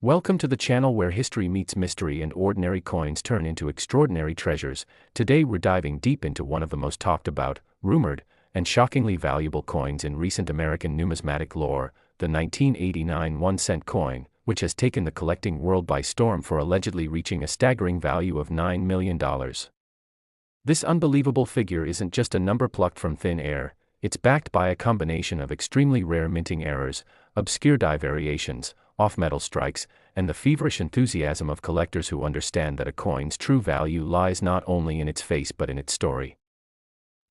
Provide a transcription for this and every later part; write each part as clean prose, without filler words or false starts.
Welcome to the channel where history meets mystery and ordinary coins turn into extraordinary treasures. Today we're diving deep into one of the most talked about, rumored, and shockingly valuable coins in recent American numismatic lore, the 1989 1-cent coin, which has taken the collecting world by storm for allegedly reaching a staggering value of $9 million. This unbelievable figure isn't just a number plucked from thin air, it's backed by a combination of extremely rare minting errors, obscure die variations, off-metal strikes, and the feverish enthusiasm of collectors who understand that a coin's true value lies not only in its face but in its story.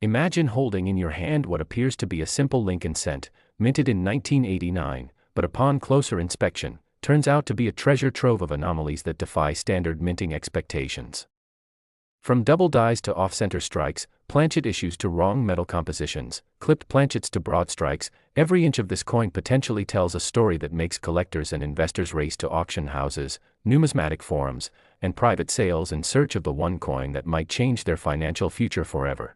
Imagine holding in your hand what appears to be a simple Lincoln cent, minted in 1989, but upon closer inspection, turns out to be a treasure trove of anomalies that defy standard minting expectations. From double dies to off-center strikes, planchet issues to wrong metal compositions, clipped planchets to broad strikes, every inch of this coin potentially tells a story that makes collectors and investors race to auction houses, numismatic forums, and private sales in search of the one coin that might change their financial future forever.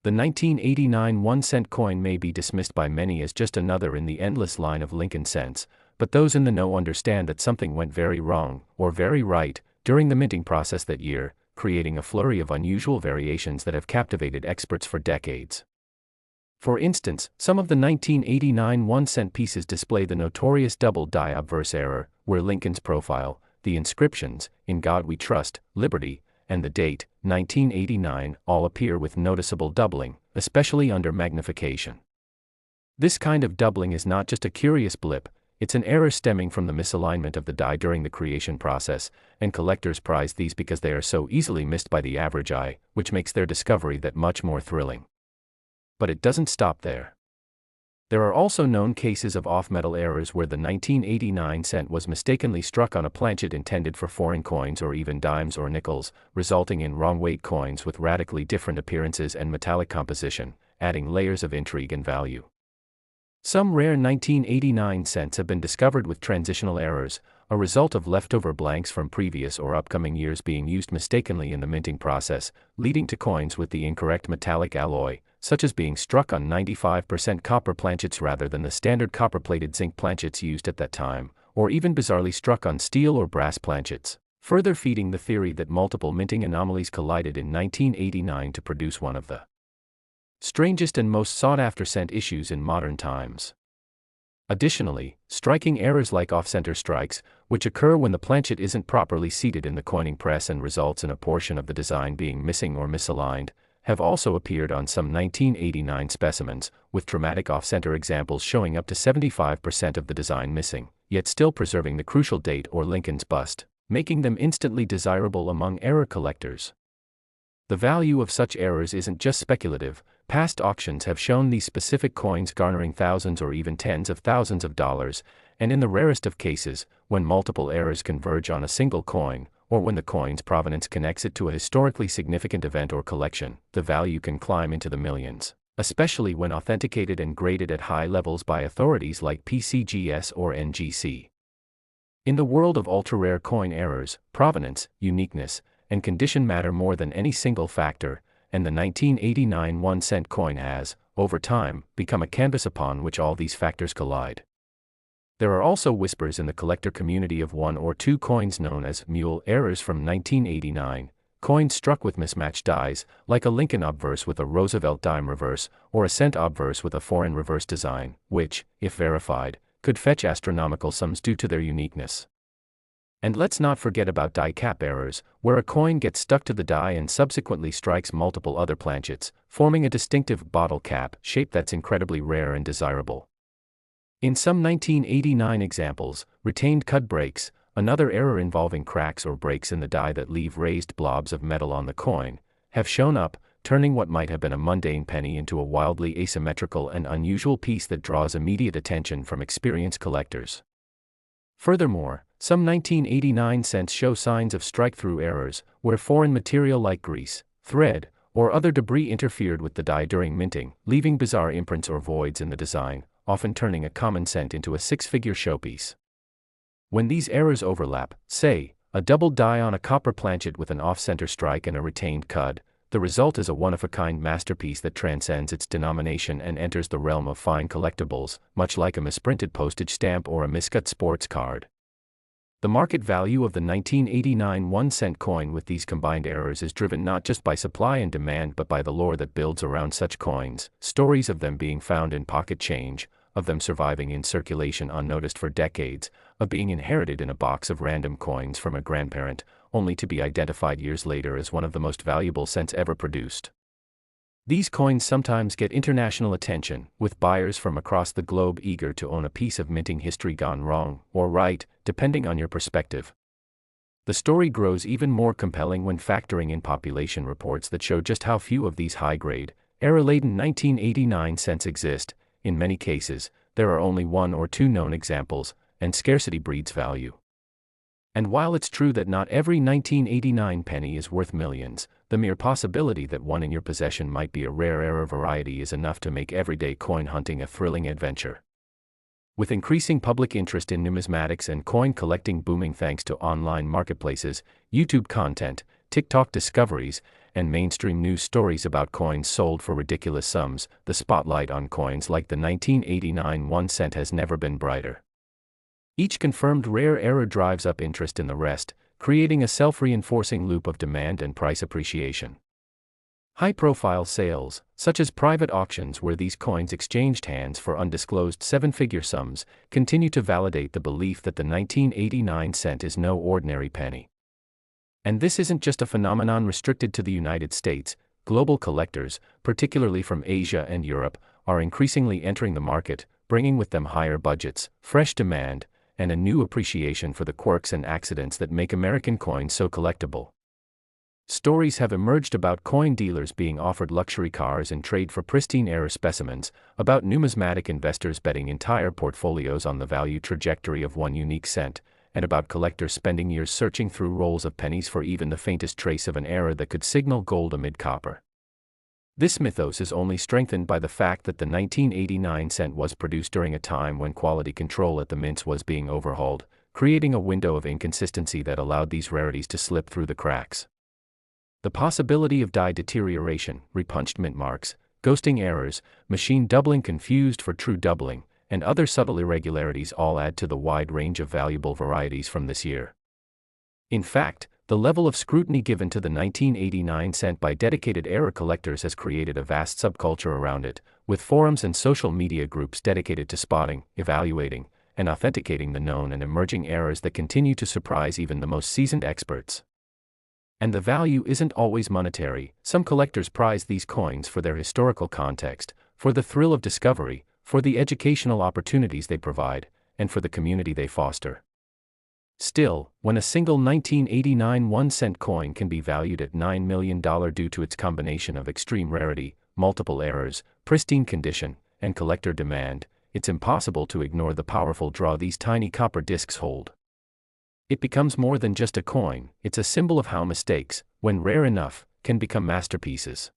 The 1989 1-cent coin may be dismissed by many as just another in the endless line of Lincoln cents, but those in the know understand that something went very wrong, or very right, during the minting process that year, creating a flurry of unusual variations that have captivated experts for decades. For instance, some of the 1989 1-cent pieces display the notorious double die obverse error, where Lincoln's profile, the inscriptions, "In God We Trust," "Liberty," and the date, 1989, all appear with noticeable doubling, especially under magnification. This kind of doubling is not just a curious blip, it's an error stemming from the misalignment of the die during the creation process, and collectors prize these because they are so easily missed by the average eye, which makes their discovery that much more thrilling. But it doesn't stop there. There are also known cases of off-metal errors where the 1989 cent was mistakenly struck on a planchet intended for foreign coins or even dimes or nickels, resulting in wrong-weight coins with radically different appearances and metallic composition, adding layers of intrigue and value. Some rare 1989 cents have been discovered with transitional errors, a result of leftover blanks from previous or upcoming years being used mistakenly in the minting process, leading to coins with the incorrect metallic alloy, such as being struck on 95% copper planchets rather than the standard copper-plated zinc planchets used at that time, or even bizarrely struck on steel or brass planchets, further feeding the theory that multiple minting anomalies collided in 1989 to produce one of the strangest and most sought-after cent issues in modern times. Additionally, striking errors like off-center strikes, which occur when the planchet isn't properly seated in the coining press and results in a portion of the design being missing or misaligned, have also appeared on some 1989 specimens, with dramatic off-center examples showing up to 75% of the design missing, yet still preserving the crucial date or Lincoln's bust, making them instantly desirable among error collectors. The value of such errors isn't just speculative. Past auctions have shown these specific coins garnering thousands or even tens of thousands of dollars, and in the rarest of cases, when multiple errors converge on a single coin, or when the coin's provenance connects it to a historically significant event or collection, the value can climb into the millions, especially when authenticated and graded at high levels by authorities like PCGS or NGC. In the world of ultra-rare coin errors, provenance, uniqueness, and condition matter more than any single factor, and the 1989 1-cent coin has, over time, become a canvas upon which all these factors collide. There are also whispers in the collector community of one or two coins known as mule errors from 1989, coins struck with mismatched dies, like a Lincoln obverse with a Roosevelt dime reverse, or a cent obverse with a foreign reverse design, which, if verified, could fetch astronomical sums due to their uniqueness. And let's not forget about die cap errors, where a coin gets stuck to the die and subsequently strikes multiple other planchets, forming a distinctive bottle cap shape that's incredibly rare and desirable. In some 1989 examples, retained cut breaks, another error involving cracks or breaks in the die that leave raised blobs of metal on the coin, have shown up, turning what might have been a mundane penny into a wildly asymmetrical and unusual piece that draws immediate attention from experienced collectors. Furthermore, some 1989 cents show signs of strike-through errors, where foreign material like grease, thread, or other debris interfered with the die during minting, leaving bizarre imprints or voids in the design, often turning a common cent into a six-figure showpiece. When these errors overlap, say, a double die on a copper planchet with an off-center strike and a retained cud, the result is a one-of-a-kind masterpiece that transcends its denomination and enters the realm of fine collectibles, much like a misprinted postage stamp or a miscut sports card. The market value of the 1989 1-cent coin with these combined errors is driven not just by supply and demand but by the lore that builds around such coins, stories of them being found in pocket change, of them surviving in circulation unnoticed for decades, of being inherited in a box of random coins from a grandparent, only to be identified years later as one of the most valuable cents ever produced. These coins sometimes get international attention, with buyers from across the globe eager to own a piece of minting history gone wrong, or right, depending on your perspective. The story grows even more compelling when factoring in population reports that show just how few of these high-grade, error-laden 1989 cents exist. In many cases, there are only one or two known examples, and scarcity breeds value. And while it's true that not every 1989 penny is worth millions, the mere possibility that one in your possession might be a rare error variety is enough to make everyday coin hunting a thrilling adventure. With increasing public interest in numismatics and coin collecting booming thanks to online marketplaces, YouTube content, TikTok discoveries, and mainstream news stories about coins sold for ridiculous sums, the spotlight on coins like the 1989 1-cent has never been brighter. Each confirmed rare error drives up interest in the rest, creating a self-reinforcing loop of demand and price appreciation. High-profile sales, such as private auctions where these coins exchanged hands for undisclosed seven-figure sums, continue to validate the belief that the 1989 cent is no ordinary penny. And this isn't just a phenomenon restricted to the United States. Global collectors, particularly from Asia and Europe, are increasingly entering the market, bringing with them higher budgets, fresh demand, and a new appreciation for the quirks and accidents that make American coins so collectible. Stories have emerged about coin dealers being offered luxury cars in trade for pristine error specimens, about numismatic investors betting entire portfolios on the value trajectory of one unique cent, and about collectors spending years searching through rolls of pennies for even the faintest trace of an error that could signal gold amid copper. This mythos is only strengthened by the fact that the 1989 cent was produced during a time when quality control at the mints was being overhauled, creating a window of inconsistency that allowed these rarities to slip through the cracks. The possibility of die deterioration, repunched mint marks, ghosting errors, machine doubling confused for true doubling, and other subtle irregularities all add to the wide range of valuable varieties from this year. In fact, the level of scrutiny given to the 1989 cent by dedicated error collectors has created a vast subculture around it, with forums and social media groups dedicated to spotting, evaluating, and authenticating the known and emerging errors that continue to surprise even the most seasoned experts. And the value isn't always monetary. Some collectors prize these coins for their historical context, for the thrill of discovery, for the educational opportunities they provide, and for the community they foster. Still, when a single 1989 1-cent coin can be valued at $9 million due to its combination of extreme rarity, multiple errors, pristine condition, and collector demand, it's impossible to ignore the powerful draw these tiny copper discs hold. It becomes more than just a coin, it's a symbol of how mistakes, when rare enough, can become masterpieces.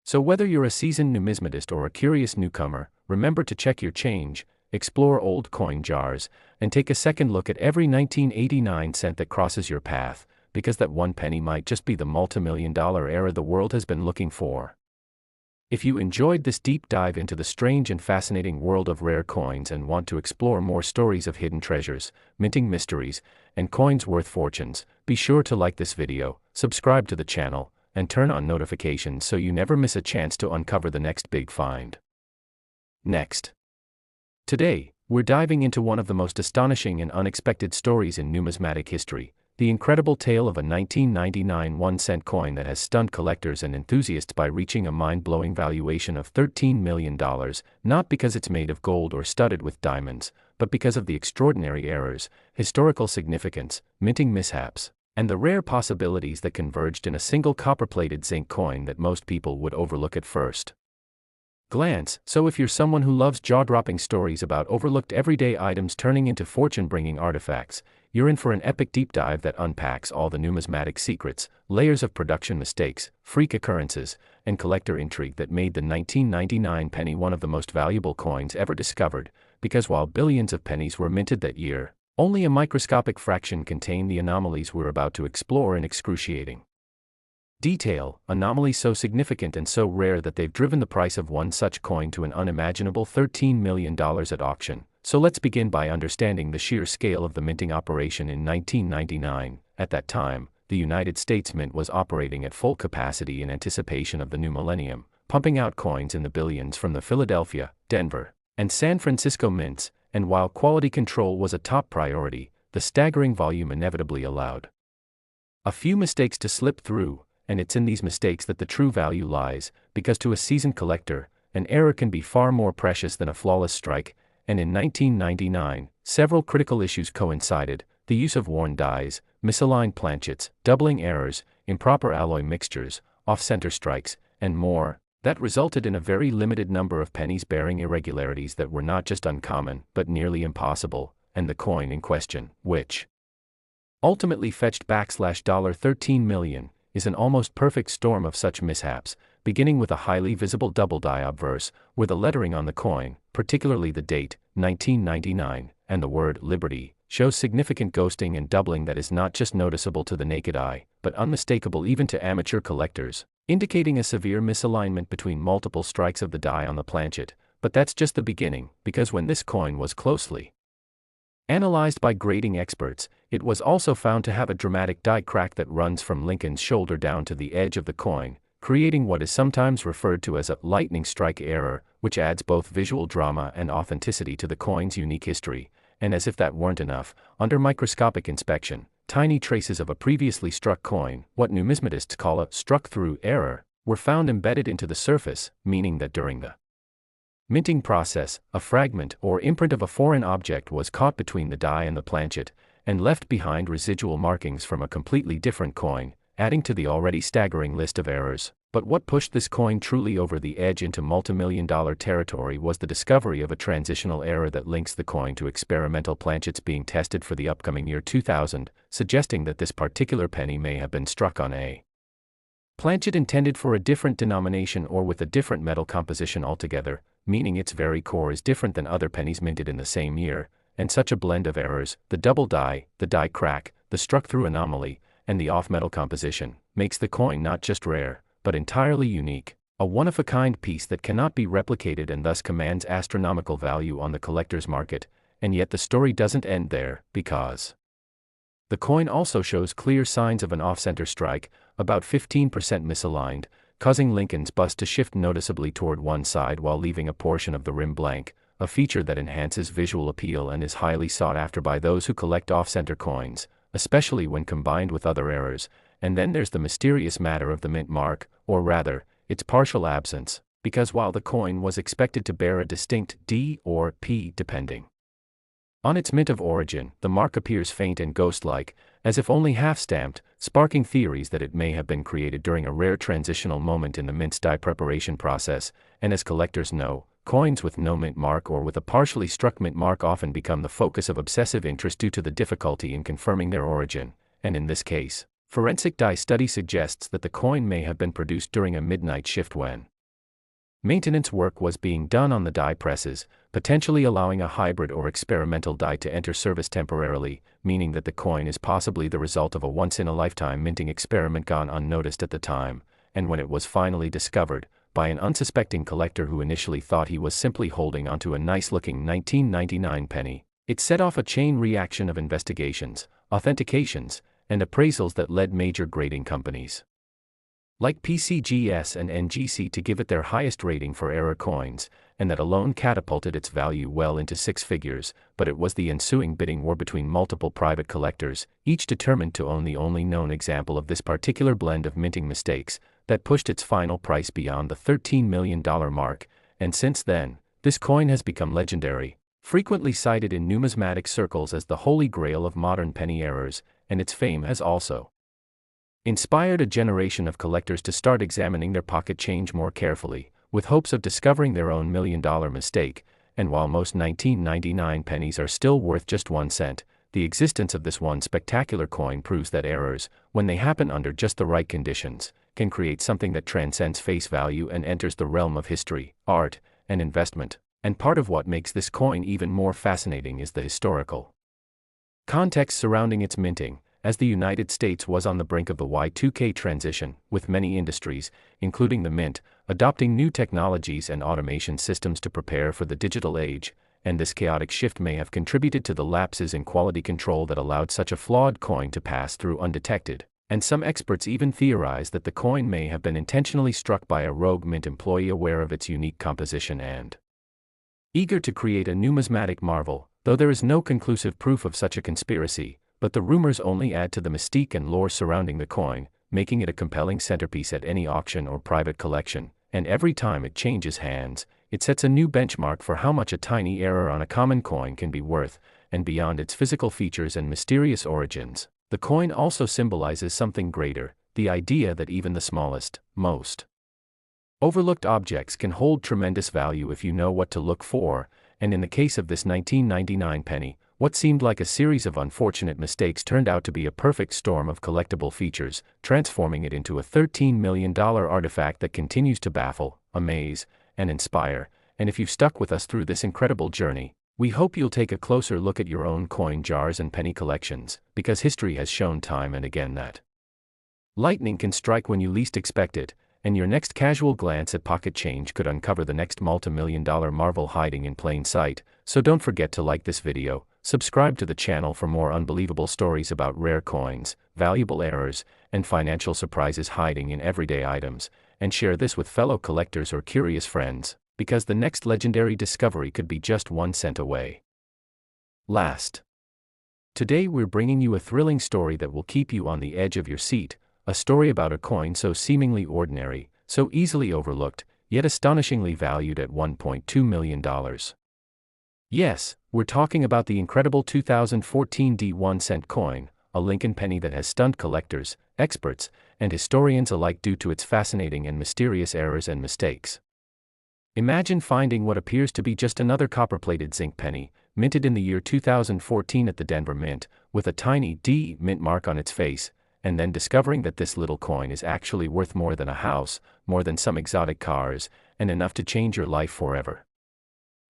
So whether you're a seasoned numismatist or a curious newcomer, remember to check your change, explore old coin jars, and take a second look at every 1989 cent that crosses your path, because that one penny might just be the multi-million-dollar error the world has been looking for. If you enjoyed this deep dive into the strange and fascinating world of rare coins and want to explore more stories of hidden treasures, minting mysteries, and coins worth fortunes, be sure to like this video, subscribe to the channel, and turn on notifications so you never miss a chance to uncover the next big find. Next. Today, we're diving into one of the most astonishing and unexpected stories in numismatic history, the incredible tale of a 1999 1-cent coin that has stunned collectors and enthusiasts by reaching a mind-blowing valuation of $13 million, not because it's made of gold or studded with diamonds, but because of the extraordinary errors, historical significance, minting mishaps, and the rare possibilities that converged in a single copper-plated zinc coin that most people would overlook at first glance. So if you're someone who loves jaw-dropping stories about overlooked everyday items turning into fortune-bringing artifacts, you're in for an epic deep dive that unpacks all the numismatic secrets, layers of production mistakes, freak occurrences, and collector intrigue that made the 1999 penny one of the most valuable coins ever discovered, because while billions of pennies were minted that year, only a microscopic fraction contained the anomalies we're about to explore in excruciating detail, anomalies so significant and so rare that they've driven the price of one such coin to an unimaginable $13 million at auction, So let's begin by understanding the sheer scale of the minting operation in 1999. At that time, the United States Mint was operating at full capacity in anticipation of the new millennium, pumping out coins in the billions from the Philadelphia, Denver, and San Francisco mints, and while quality control was a top priority, the staggering volume inevitably allowed a few mistakes to slip through, and it's in these mistakes that the true value lies, because to a seasoned collector, an error can be far more precious than a flawless strike, and in 1999, several critical issues coincided: the use of worn dies, misaligned planchets, doubling errors, improper alloy mixtures, off-center strikes, and more, that resulted in a very limited number of pennies bearing irregularities that were not just uncommon, but nearly impossible, and the coin in question, which ultimately fetched $13 million, is an almost perfect storm of such mishaps, beginning with a highly visible double die obverse, where the lettering on the coin, particularly the date, 1999, and the word Liberty, shows significant ghosting and doubling that is not just noticeable to the naked eye, but unmistakable even to amateur collectors, indicating a severe misalignment between multiple strikes of the die on the planchet. But that's just the beginning, because when this coin was closely analyzed by grading experts, it was also found to have a dramatic die crack that runs from Lincoln's shoulder down to the edge of the coin, creating what is sometimes referred to as a lightning strike error, which adds both visual drama and authenticity to the coin's unique history. And as if that weren't enough, under microscopic inspection, tiny traces of a previously struck coin, what numismatists call a struck-through error, were found embedded into the surface, meaning that during the minting process, a fragment or imprint of a foreign object was caught between the die and the planchet, and left behind residual markings from a completely different coin, adding to the already staggering list of errors. But what pushed this coin truly over the edge into multimillion-dollar territory was the discovery of a transitional error that links the coin to experimental planchets being tested for the upcoming year 2000, suggesting that this particular penny may have been struck on a planchet intended for a different denomination or with a different metal composition altogether, meaning its very core is different than other pennies minted in the same year, and such a blend of errors, the double die, the die crack, the struck-through anomaly, and the off-metal composition, makes the coin not just rare, but entirely unique, a one-of-a-kind piece that cannot be replicated and thus commands astronomical value on the collector's market. And yet the story doesn't end there, because the coin also shows clear signs of an off-center strike, about 15% misaligned, causing Lincoln's bust to shift noticeably toward one side while leaving a portion of the rim blank, a feature that enhances visual appeal and is highly sought after by those who collect off-center coins, especially when combined with other errors. And then there's the mysterious matter of the mint mark, or rather, its partial absence, because while the coin was expected to bear a distinct D or P depending on its mint of origin, the mark appears faint and ghost-like, as if only half-stamped, sparking theories that it may have been created during a rare transitional moment in the mint's die preparation process. And as collectors know, coins with no mint mark or with a partially struck mint mark often become the focus of obsessive interest due to the difficulty in confirming their origin, and in this case, forensic die study suggests that the coin may have been produced during a midnight shift when maintenance work was being done on the die presses, potentially allowing a hybrid or experimental die to enter service temporarily, meaning that the coin is possibly the result of a once-in-a-lifetime minting experiment gone unnoticed at the time, and when it was finally discovered, by an unsuspecting collector who initially thought he was simply holding onto a nice-looking 1999 penny, it set off a chain reaction of investigations, authentications, and appraisals that led major grading companies like PCGS and NGC to give it their highest rating for error coins, and that alone catapulted its value well into six figures. But it was the ensuing bidding war between multiple private collectors, each determined to own the only known example of this particular blend of minting mistakes, that pushed its final price beyond the $13 million mark. And since then, this coin has become legendary, frequently cited in numismatic circles as the holy grail of modern penny errors, and its fame has also inspired a generation of collectors to start examining their pocket change more carefully, with hopes of discovering their own million-dollar mistake. And while most 1999 pennies are still worth just 1 cent, the existence of this one spectacular coin proves that errors, when they happen under just the right conditions, can create something that transcends face value and enters the realm of history, art, and investment. And part of what makes this coin even more fascinating is the historical context surrounding its minting, as the United States was on the brink of the Y2K transition, with many industries, including the mint, adopting new technologies and automation systems to prepare for the digital age. and this chaotic shift may have contributed to the lapses in quality control that allowed such a flawed coin to pass through undetected. And some experts even theorize that the coin may have been intentionally struck by a rogue mint employee aware of its unique composition and eager to create a numismatic marvel, though there is no conclusive proof of such a conspiracy. But the rumors only add to the mystique and lore surrounding the coin, making it a compelling centerpiece at any auction or private collection, and every time it changes hands, it sets a new benchmark for how much a tiny error on a common coin can be worth. And beyond its physical features and mysterious origins, the coin also symbolizes something greater, the idea that even the smallest, most overlooked objects can hold tremendous value if you know what to look for. And in the case of this 1999 penny, what seemed like a series of unfortunate mistakes turned out to be a perfect storm of collectible features, transforming it into a $13 million artifact that continues to baffle, amaze, and inspire. And if you've stuck with us through this incredible journey, we hope you'll take a closer look at your own coin jars and penny collections, because history has shown time and again that lightning can strike when you least expect it, and your next casual glance at pocket change could uncover the next multi-million-dollar marvel hiding in plain sight. So don't forget to like this video, subscribe to the channel for more unbelievable stories about rare coins, valuable errors, and financial surprises hiding in everyday items, and share this with fellow collectors or curious friends, because the next legendary discovery could be just 1 cent away. Today we're bringing you a thrilling story that will keep you on the edge of your seat, a story about a coin so seemingly ordinary, so easily overlooked, yet astonishingly valued at $1.2 million. Yes, we're talking about the incredible 2014 1 cent coin, a Lincoln penny that has stunned collectors, experts, and historians alike due to its fascinating and mysterious errors and mistakes. Imagine finding what appears to be just another copper-plated zinc penny, minted in the year 2014 at the Denver Mint, with a tiny D mint mark on its face, and then discovering that this little coin is actually worth more than a house, more than some exotic cars, and enough to change your life forever.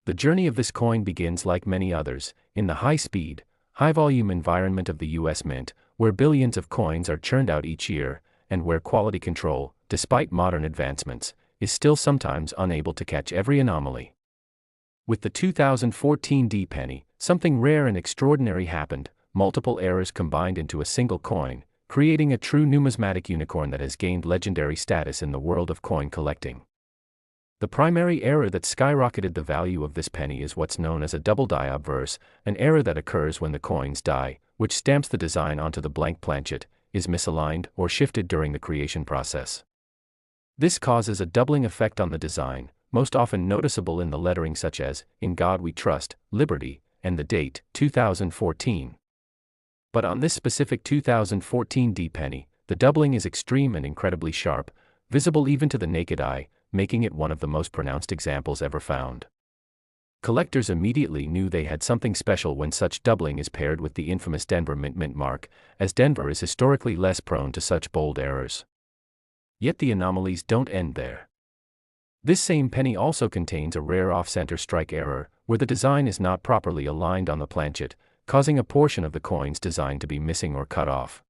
The journey of this coin begins, like many others, in the high-speed, high-volume environment of the U.S. Mint, where billions of coins are churned out each year, and where quality control, despite modern advancements, is still sometimes unable to catch every anomaly. With the 2014 D penny, something rare and extraordinary happened. Multiple errors combined into a single coin, creating a true numismatic unicorn that has gained legendary status in the world of coin collecting. The primary error that skyrocketed the value of this penny is what's known as a double die obverse, an error that occurs when the coin's die, which stamps the design onto the blank planchet, is misaligned or shifted during the creation process. This causes a doubling effect on the design, most often noticeable in the lettering such as, "In God We Trust," "Liberty," and the date, 2014. But on this specific 2014 D penny, the doubling is extreme and incredibly sharp, visible even to the naked eye, making it one of the most pronounced examples ever found. Collectors immediately knew they had something special when such doubling is paired with the infamous Denver mint mark, as Denver is historically less prone to such bold errors. Yet the anomalies don't end there. This same penny also contains a rare off-center strike error, where the design is not properly aligned on the planchet, causing a portion of the coin's design to be missing or cut off.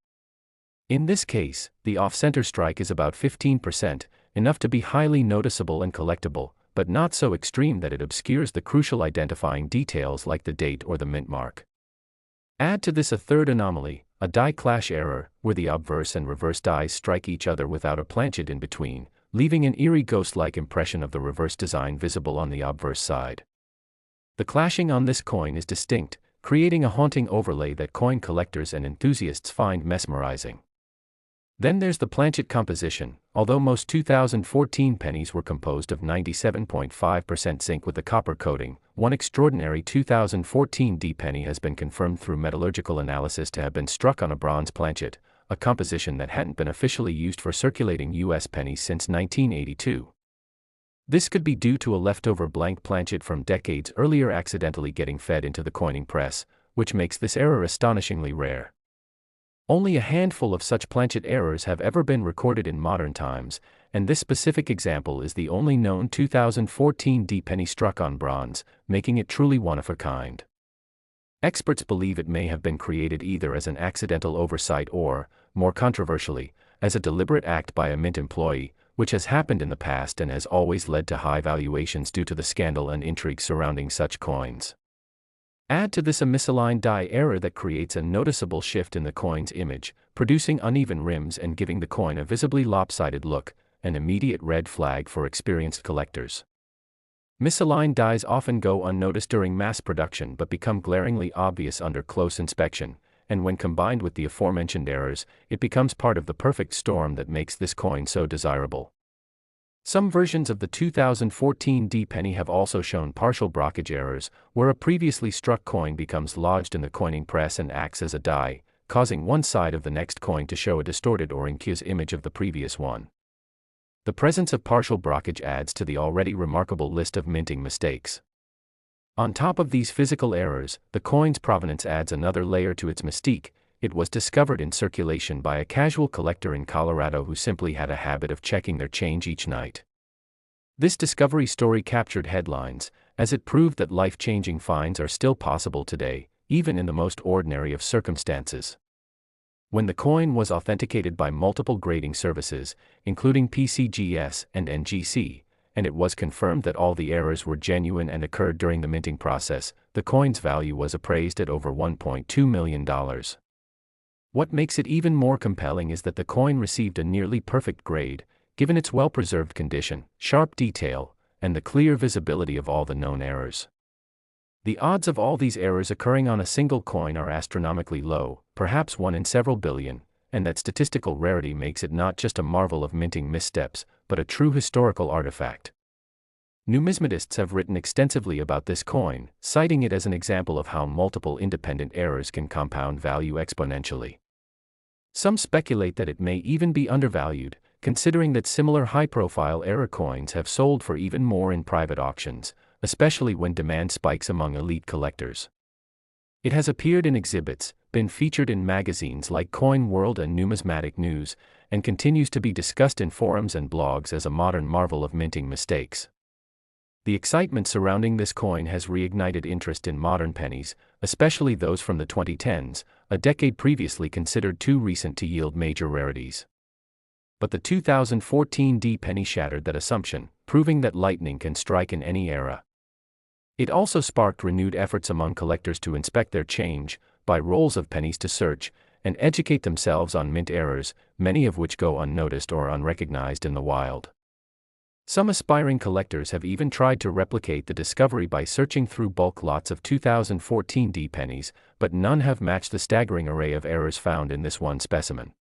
In this case, the off-center strike is about 15%, enough to be highly noticeable and collectible, but not so extreme that it obscures the crucial identifying details like the date or the mint mark. Add to this a third anomaly, a die clash error, where the obverse and reverse dies strike each other without a planchet in between, leaving an eerie ghost-like impression of the reverse design visible on the obverse side. The clashing on this coin is distinct, creating a haunting overlay that coin collectors and enthusiasts find mesmerizing. Then there's the planchet composition. Although most 2014 pennies were composed of 97.5% zinc with a copper coating, one extraordinary 2014 D penny has been confirmed through metallurgical analysis to have been struck on a bronze planchet, a composition that hadn't been officially used for circulating U.S. pennies since 1982. This could be due to a leftover blank planchet from decades earlier accidentally getting fed into the coining press, which makes this error astonishingly rare. Only a handful of such planchet errors have ever been recorded in modern times, and this specific example is the only known 2014 D penny struck on bronze, making it truly one of a kind. Experts believe it may have been created either as an accidental oversight or, more controversially, as a deliberate act by a mint employee, which has happened in the past and has always led to high valuations due to the scandal and intrigue surrounding such coins. Add to this a misaligned die error that creates a noticeable shift in the coin's image, producing uneven rims and giving the coin a visibly lopsided look, an immediate red flag for experienced collectors. Misaligned dies often go unnoticed during mass production but become glaringly obvious under close inspection, and when combined with the aforementioned errors, it becomes part of the perfect storm that makes this coin so desirable. Some versions of the 2014 D-penny have also shown partial blockage errors, where a previously struck coin becomes lodged in the coining press and acts as a die, causing one side of the next coin to show a distorted or incuse image of the previous one. The presence of partial blockage adds to the already remarkable list of minting mistakes. On top of these physical errors, the coin's provenance adds another layer to its mystique. It was discovered in circulation by a casual collector in Colorado who simply had a habit of checking their change each night. This discovery story captured headlines, as it proved that life-changing finds are still possible today, even in the most ordinary of circumstances. When the coin was authenticated by multiple grading services, including PCGS and NGC, and it was confirmed that all the errors were genuine and occurred during the minting process, the coin's value was appraised at over $1.2 million. What makes it even more compelling is that the coin received a nearly perfect grade, given its well-preserved condition, sharp detail, and the clear visibility of all the known errors. The odds of all these errors occurring on a single coin are astronomically low, perhaps 1 in several billion, and that statistical rarity makes it not just a marvel of minting missteps, but a true historical artifact. Numismatists have written extensively about this coin, citing it as an example of how multiple independent errors can compound value exponentially. Some speculate that it may even be undervalued, considering that similar high-profile error coins have sold for even more in private auctions, especially when demand spikes among elite collectors. It has appeared in exhibits, been featured in magazines like Coin World and Numismatic News, and continues to be discussed in forums and blogs as a modern marvel of minting mistakes. The excitement surrounding this coin has reignited interest in modern pennies, especially those from the 2010s, a decade previously considered too recent to yield major rarities. But the 2014 D-penny shattered that assumption, proving that lightning can strike in any era. It also sparked renewed efforts among collectors to inspect their change, buy rolls of pennies to search, and educate themselves on mint errors, many of which go unnoticed or unrecognized in the wild. Some aspiring collectors have even tried to replicate the discovery by searching through bulk lots of 2014 D-pennies, but none have matched the staggering array of errors found in this one specimen.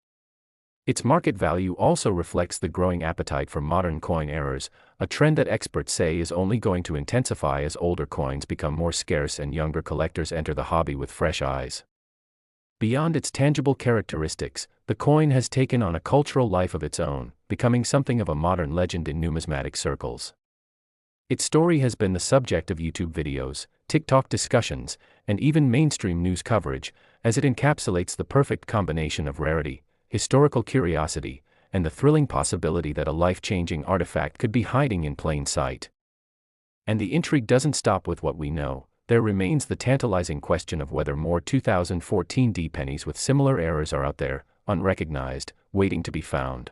Its market value also reflects the growing appetite for modern coin errors, a trend that experts say is only going to intensify as older coins become more scarce and younger collectors enter the hobby with fresh eyes. Beyond its tangible characteristics, the coin has taken on a cultural life of its own, becoming something of a modern legend in numismatic circles. Its story has been the subject of YouTube videos, TikTok discussions, and even mainstream news coverage, as it encapsulates the perfect combination of rarity, historical curiosity, and the thrilling possibility that a life-changing artifact could be hiding in plain sight. And the intrigue doesn't stop with what we know. There remains the tantalizing question of whether more 2014 D-pennies with similar errors are out there, unrecognized, waiting to be found.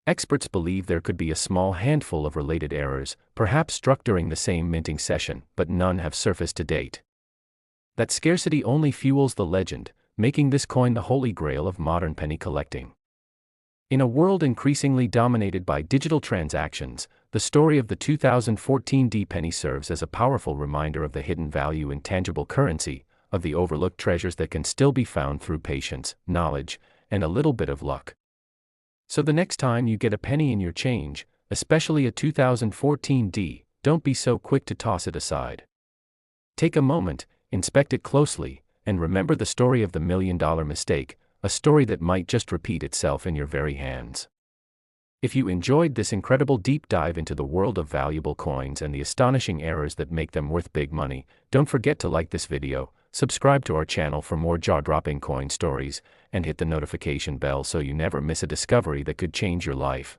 Experts believe there could be a small handful of related errors, perhaps struck during the same minting session, but none have surfaced to date. That scarcity only fuels the legend, making this coin the holy grail of modern penny collecting. In a world increasingly dominated by digital transactions, the story of the 2014 D-penny serves as a powerful reminder of the hidden value in tangible currency, of the overlooked treasures that can still be found through patience, knowledge, and a little bit of luck. So the next time you get a penny in your change, especially a 2014 D, don't be so quick to toss it aside. Take a moment, inspect it closely, and remember the story of the $1 million mistake, a story that might just repeat itself in your very hands. If you enjoyed this incredible deep dive into the world of valuable coins and the astonishing errors that make them worth big money, don't forget to like this video, subscribe to our channel for more jaw-dropping coin stories, and hit the notification bell so you never miss a discovery that could change your life.